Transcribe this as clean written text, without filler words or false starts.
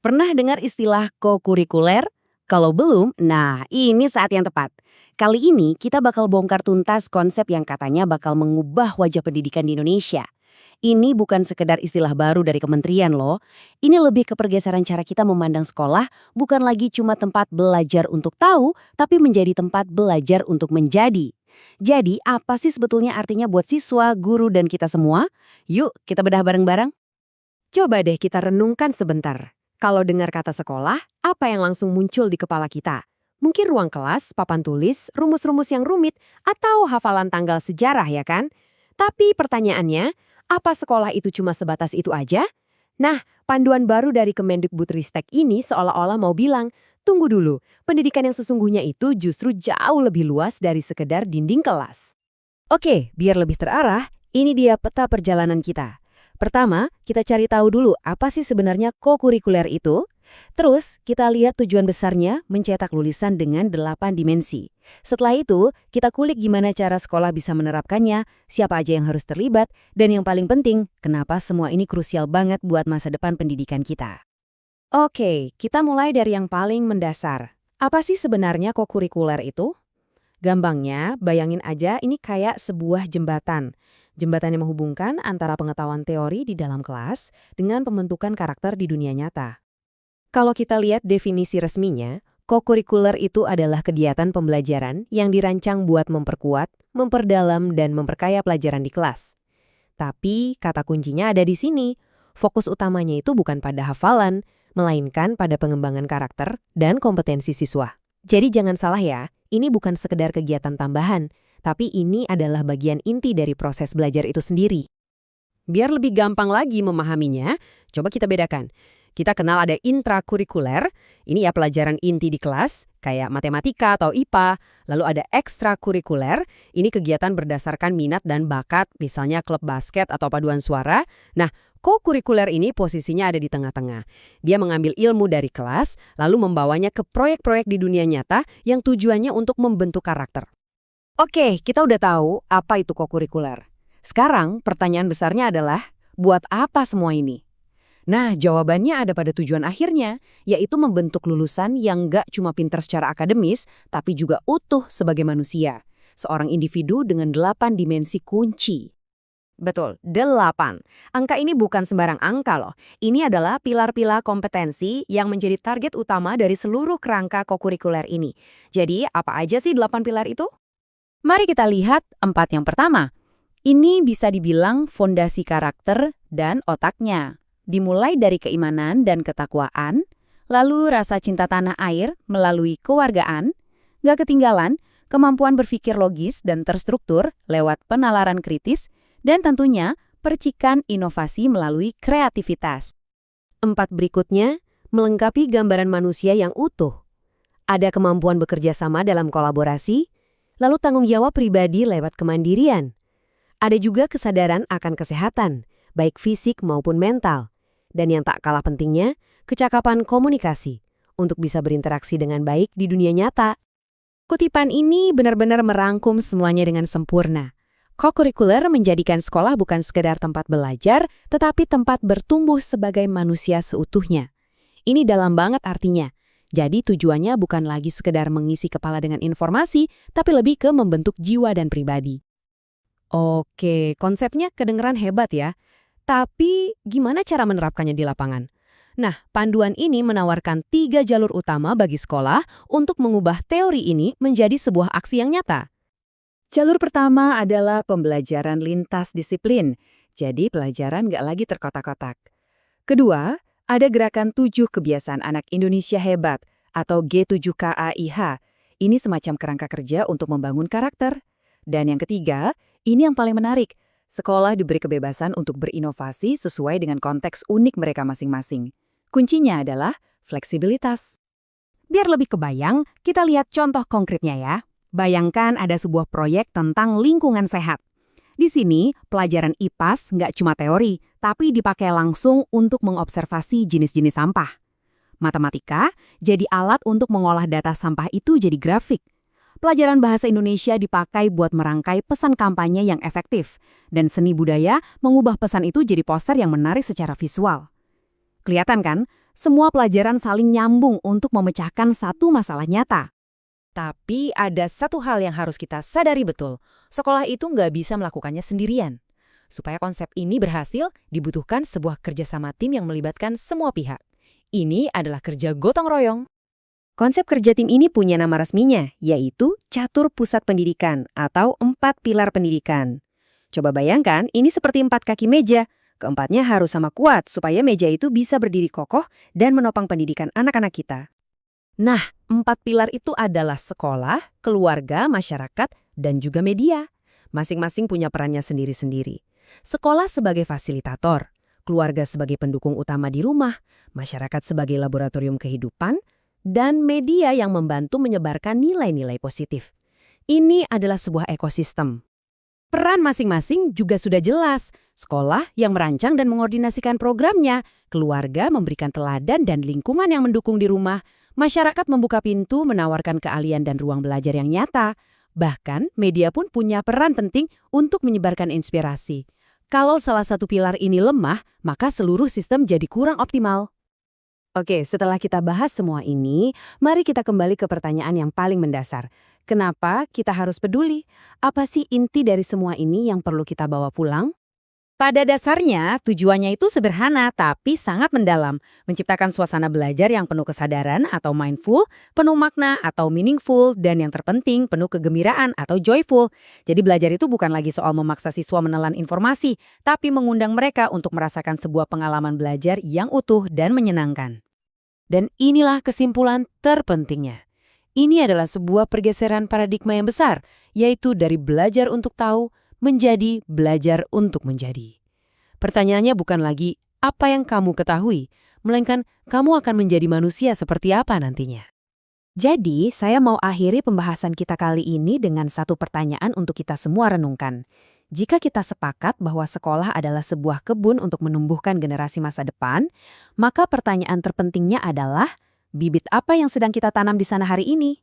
Pernah dengar istilah kokurikuler? Kalau belum, nah ini saat yang tepat. Kali ini kita bakal bongkar tuntas konsep yang katanya bakal mengubah wajah pendidikan di Indonesia. Ini bukan sekedar istilah baru dari kementerian loh. Ini lebih ke pergeseran cara kita memandang sekolah, bukan lagi cuma tempat belajar untuk tahu, tapi menjadi tempat belajar untuk menjadi. Jadi, apa sih sebetulnya artinya buat siswa, guru, dan kita semua? Yuk, kita bedah bareng-bareng. Coba deh kita renungkan sebentar. Kalau dengar kata sekolah, apa yang langsung muncul di kepala kita? Mungkin ruang kelas, papan tulis, rumus-rumus yang rumit, atau hafalan tanggal sejarah ya kan? Tapi pertanyaannya, apa sekolah itu cuma sebatas itu aja? Nah, panduan baru dari Kemendikbudristek ini seolah-olah mau bilang, tunggu dulu, pendidikan yang sesungguhnya itu justru jauh lebih luas dari sekedar dinding kelas. Oke, biar lebih terarah, ini dia peta perjalanan kita. Pertama, kita cari tahu dulu apa sih sebenarnya kokurikuler itu. Terus, kita lihat tujuan besarnya mencetak lulusan dengan 8 dimensi. Setelah itu, kita kulik gimana cara sekolah bisa menerapkannya, siapa aja yang harus terlibat, dan yang paling penting, kenapa semua ini krusial banget buat masa depan pendidikan kita. Oke, kita mulai dari yang paling mendasar. Apa sih sebenarnya kokurikuler itu? Gampangnya, bayangin aja ini kayak sebuah jembatan. Jembatan yang menghubungkan antara pengetahuan teori di dalam kelas dengan pembentukan karakter di dunia nyata. Kalau kita lihat definisi resminya, kokurikuler itu adalah kegiatan pembelajaran yang dirancang buat memperkuat, memperdalam, dan memperkaya pelajaran di kelas. Tapi kata kuncinya ada di sini. Fokus utamanya itu bukan pada hafalan, melainkan pada pengembangan karakter dan kompetensi siswa. Jadi jangan salah ya, ini bukan sekedar kegiatan tambahan, tapi ini adalah bagian inti dari proses belajar itu sendiri. Biar lebih gampang lagi memahaminya, coba kita bedakan. Kita kenal ada intrakurikuler, ini ya pelajaran inti di kelas, kayak matematika atau IPA. Lalu ada ekstrakurikuler, ini kegiatan berdasarkan minat dan bakat, misalnya klub basket atau paduan suara. Nah, kokurikuler ini posisinya ada di tengah-tengah. Dia mengambil ilmu dari kelas, lalu membawanya ke proyek-proyek di dunia nyata yang tujuannya untuk membentuk karakter. Oke, kita udah tahu apa itu kokurikuler. Sekarang pertanyaan besarnya adalah, buat apa semua ini? Nah, jawabannya ada pada tujuan akhirnya, yaitu membentuk lulusan yang nggak cuma pintar secara akademis, tapi juga utuh sebagai manusia. Seorang individu dengan 8 dimensi kunci. Betul, 8. Angka ini bukan sembarang angka loh. Ini adalah pilar-pilar kompetensi yang menjadi target utama dari seluruh kerangka kokurikuler ini. Jadi, apa aja sih 8 pilar itu? Mari kita lihat 4 yang pertama. Ini bisa dibilang fondasi karakter dan otaknya. Dimulai dari keimanan dan ketakwaan, lalu rasa cinta tanah air melalui kewargaan, gak ketinggalan kemampuan berpikir logis dan terstruktur lewat penalaran kritis, dan tentunya percikan inovasi melalui kreativitas. 4 berikutnya melengkapi gambaran manusia yang utuh. Ada kemampuan bekerja sama dalam kolaborasi, lalu tanggung jawab pribadi lewat kemandirian. Ada juga kesadaran akan kesehatan, baik fisik maupun mental. Dan yang tak kalah pentingnya, kecakapan komunikasi untuk bisa berinteraksi dengan baik di dunia nyata. Kutipan ini benar-benar merangkum semuanya dengan sempurna. Kokurikuler menjadikan sekolah bukan sekedar tempat belajar, tetapi tempat bertumbuh sebagai manusia seutuhnya. Ini dalam banget artinya. Jadi tujuannya bukan lagi sekedar mengisi kepala dengan informasi, tapi lebih ke membentuk jiwa dan pribadi. Oke, konsepnya kedengeran hebat ya. Tapi gimana cara menerapkannya di lapangan? Nah, panduan ini menawarkan 3 jalur utama bagi sekolah untuk mengubah teori ini menjadi sebuah aksi yang nyata. Jalur pertama adalah pembelajaran lintas disiplin, jadi pelajaran nggak lagi terkotak-kotak. Kedua, ada gerakan 7 kebiasaan anak Indonesia hebat atau G7KAIH. Ini semacam kerangka kerja untuk membangun karakter. Dan yang ketiga, ini yang paling menarik. Sekolah diberi kebebasan untuk berinovasi sesuai dengan konteks unik mereka masing-masing. Kuncinya adalah fleksibilitas. Biar lebih kebayang, kita lihat contoh konkretnya ya. Bayangkan ada sebuah proyek tentang lingkungan sehat. Di sini, pelajaran IPAS nggak cuma teori, tapi dipakai langsung untuk mengobservasi jenis-jenis sampah. Matematika jadi alat untuk mengolah data sampah itu jadi grafik. Pelajaran bahasa Indonesia dipakai buat merangkai pesan kampanye yang efektif, dan seni budaya mengubah pesan itu jadi poster yang menarik secara visual. Kelihatan kan, Semua pelajaran saling nyambung untuk memecahkan satu masalah nyata. Tapi ada satu hal yang harus kita sadari betul. Sekolah itu nggak bisa melakukannya sendirian. Supaya konsep ini berhasil, dibutuhkan sebuah kerjasama tim yang melibatkan semua pihak. Ini adalah kerja gotong royong. Konsep kerja tim ini punya nama resminya, yaitu Catur Pusat Pendidikan atau 4 Pilar Pendidikan. Coba bayangkan, ini seperti 4 kaki meja. Keempatnya harus sama kuat supaya meja itu bisa berdiri kokoh dan menopang pendidikan anak-anak kita. Nah, 4 pilar itu adalah sekolah, keluarga, masyarakat, dan juga media. Masing-masing punya perannya sendiri-sendiri. Sekolah sebagai fasilitator, keluarga sebagai pendukung utama di rumah, masyarakat sebagai laboratorium kehidupan, dan media yang membantu menyebarkan nilai-nilai positif. Ini adalah sebuah ekosistem. Peran masing-masing juga sudah jelas. Sekolah yang merancang dan mengordinasikan programnya, keluarga memberikan teladan dan lingkungan yang mendukung di rumah, masyarakat membuka pintu menawarkan keahlian dan ruang belajar yang nyata. Bahkan, media pun punya peran penting untuk menyebarkan inspirasi. Kalau salah satu pilar ini lemah, maka seluruh sistem jadi kurang optimal. Oke, setelah kita bahas semua ini, mari kita kembali ke pertanyaan yang paling mendasar. Kenapa kita harus peduli? Apa sih inti dari semua ini yang perlu kita bawa pulang? Pada dasarnya, tujuannya itu sederhana tapi sangat mendalam. Menciptakan suasana belajar yang penuh kesadaran atau mindful, penuh makna atau meaningful, dan yang terpenting penuh kegembiraan atau joyful. Jadi belajar itu bukan lagi soal memaksa siswa menelan informasi, tapi mengundang mereka untuk merasakan sebuah pengalaman belajar yang utuh dan menyenangkan. Dan inilah kesimpulan terpentingnya. Ini adalah sebuah pergeseran paradigma yang besar, yaitu dari belajar untuk tahu menjadi belajar untuk menjadi. Pertanyaannya bukan lagi apa yang kamu ketahui, melainkan kamu akan menjadi manusia seperti apa nantinya. Jadi, saya mau akhiri pembahasan kita kali ini dengan satu pertanyaan untuk kita semua renungkan. Jika kita sepakat bahwa sekolah adalah sebuah kebun untuk menumbuhkan generasi masa depan, maka pertanyaan terpentingnya adalah, bibit apa yang sedang kita tanam di sana hari ini?